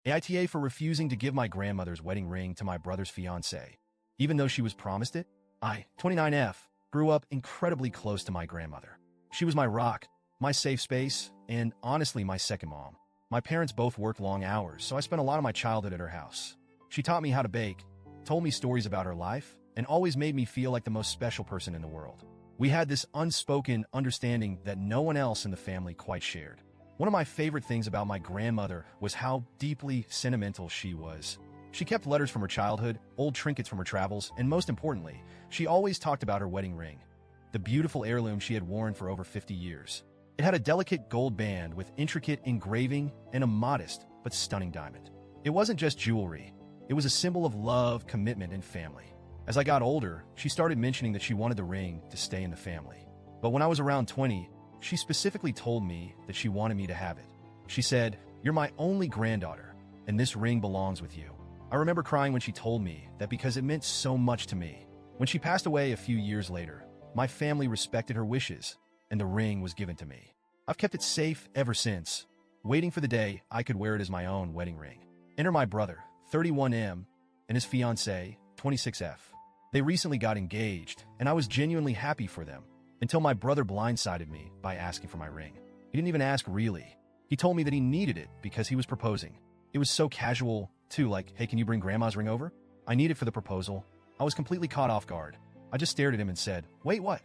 AITA for refusing to give my grandmother's wedding ring to my brother's fiancée, even though she was promised it. I, 29F, grew up incredibly close to my grandmother. She was my rock, my safe space, and honestly my second mom. My parents both worked long hours, so I spent a lot of my childhood at her house. She taught me how to bake, told me stories about her life, and always made me feel like the most special person in the world. We had this unspoken understanding that no one else in the family quite shared. One of my favorite things about my grandmother was how deeply sentimental she was. She kept letters from her childhood, old trinkets from her travels, and most importantly, she always talked about her wedding ring, the beautiful heirloom she had worn for over 50 years. It had a delicate gold band with intricate engraving and a modest but stunning diamond. It wasn't just jewelry. It was a symbol of love, commitment, and family. As I got older, she started mentioning that she wanted the ring to stay in the family. But when I was around 20, she specifically told me that she wanted me to have it. She said, "You're my only granddaughter, and this ring belongs with you." I remember crying when she told me that because it meant so much to me. When she passed away a few years later, my family respected her wishes, and the ring was given to me. I've kept it safe ever since, waiting for the day I could wear it as my own wedding ring. Enter my brother, 31M, and his fiancée, 26F. They recently got engaged, and I was genuinely happy for them, until my brother blindsided me by asking for my ring. He didn't even ask really. He told me that he needed it because he was proposing. It was so casual, too, like, "Hey, can you bring grandma's ring over?" I need it for the proposal. I was completely caught off guard. I just stared at him and said, "Wait, what?"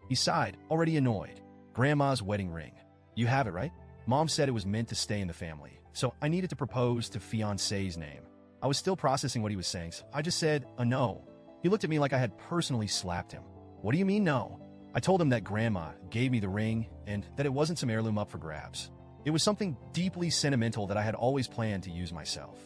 He sighed, already annoyed. "Grandma's wedding ring. You have it, right?" Mom said it was meant to stay in the family, so I needed to propose to fiancé's name. I was still processing what he was saying, so I just said, no. He looked at me like I had personally slapped him. "What do you mean, no?" I told him that grandma gave me the ring and that it wasn't some heirloom up for grabs. It was something deeply sentimental that I had always planned to use myself.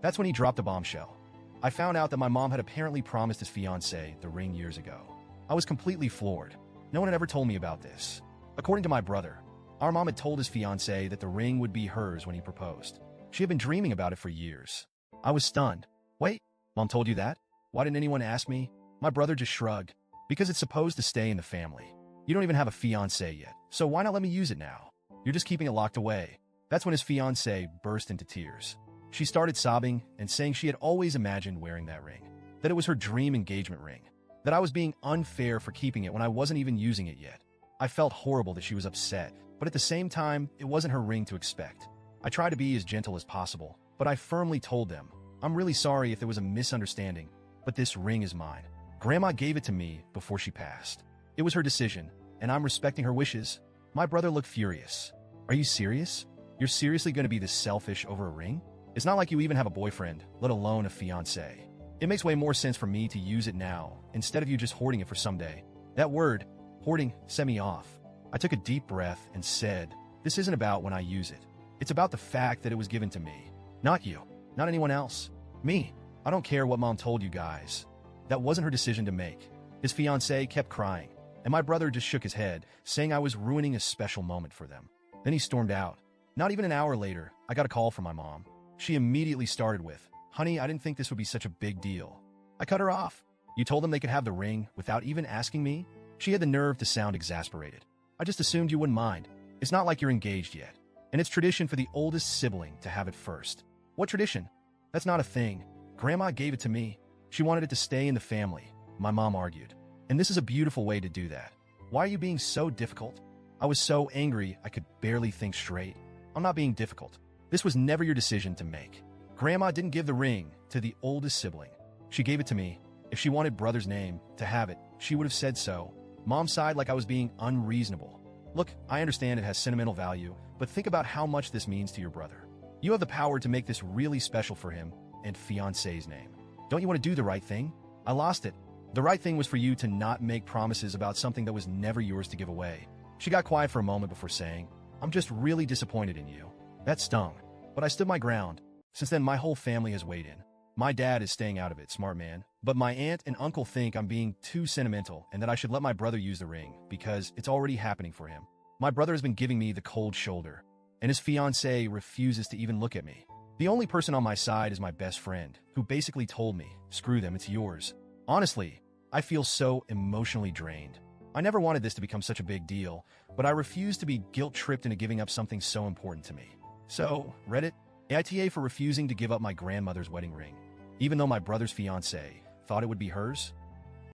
That's when he dropped a bombshell. I found out that my mom had apparently promised his fiancée the ring years ago. I was completely floored. No one had ever told me about this. According to my brother, our mom had told his fiancée that the ring would be hers when he proposed. She had been dreaming about it for years. I was stunned. "Wait, Mom told you that? Why didn't anyone ask me?" My brother just shrugged. "Because it's supposed to stay in the family. You don't even have a fiancé yet, so why not let me use it now? You're just keeping it locked away." That's when his fiancée burst into tears. She started sobbing and saying she had always imagined wearing that ring, that it was her dream engagement ring, that I was being unfair for keeping it when I wasn't even using it yet. I felt horrible that she was upset, but at the same time, it wasn't her ring to expect. I tried to be as gentle as possible, but I firmly told them, "I'm really sorry if there was a misunderstanding, but this ring is mine. Grandma gave it to me before she passed. It was her decision, and I'm respecting her wishes." My brother looked furious. "Are you serious? You're seriously going to be this selfish over a ring? It's not like you even have a boyfriend, let alone a fiancé. It makes way more sense for me to use it now, instead of you just hoarding it for someday." That word, hoarding, set me off. I took a deep breath and said, "This isn't about when I use it. It's about the fact that it was given to me. Not you, not anyone else. Me. I don't care what Mom told you guys. That wasn't her decision to make." His fiancée kept crying, and my brother just shook his head, saying I was ruining a special moment for them. Then he stormed out. Not even an hour later, I got a call from my mom. She immediately started with, "Honey, I didn't think this would be such a big deal." I cut her off. "You told them they could have the ring without even asking me?" She had the nerve to sound exasperated. "I just assumed you wouldn't mind. It's not like you're engaged yet. And it's tradition for the oldest sibling to have it first." "What tradition? That's not a thing. Grandma gave it to me. She wanted it to stay in the family," my mom argued. "And this is a beautiful way to do that. Why are you being so difficult?" I was so angry I could barely think straight. "I'm not being difficult. This was never your decision to make. Grandma didn't give the ring to the oldest sibling. She gave it to me. If she wanted brother's name to have it, she would have said so." Mom sighed like I was being unreasonable. "Look, I understand it has sentimental value, but think about how much this means to your brother. You have the power to make this really special for him and fiancé's name. Don't you want to do the right thing?" I lost it. The right thing was for you to not make promises about something that was never yours to give away. She got quiet for a moment before saying, "I'm just really disappointed in you." That stung, but I stood my ground. Since then, my whole family has weighed in. My dad is staying out of it, smart man. But my aunt and uncle think I'm being too sentimental and that I should let my brother use the ring because it's already happening for him. My brother has been giving me the cold shoulder, and his fiancée refuses to even look at me. The only person on my side is my best friend, who basically told me, "Screw them, it's yours." Honestly, I feel so emotionally drained. I never wanted this to become such a big deal, but I refuse to be guilt-tripped into giving up something so important to me. So, Reddit, AITA for refusing to give up my grandmother's wedding ring, even though my brother's fiancée thought it would be hers.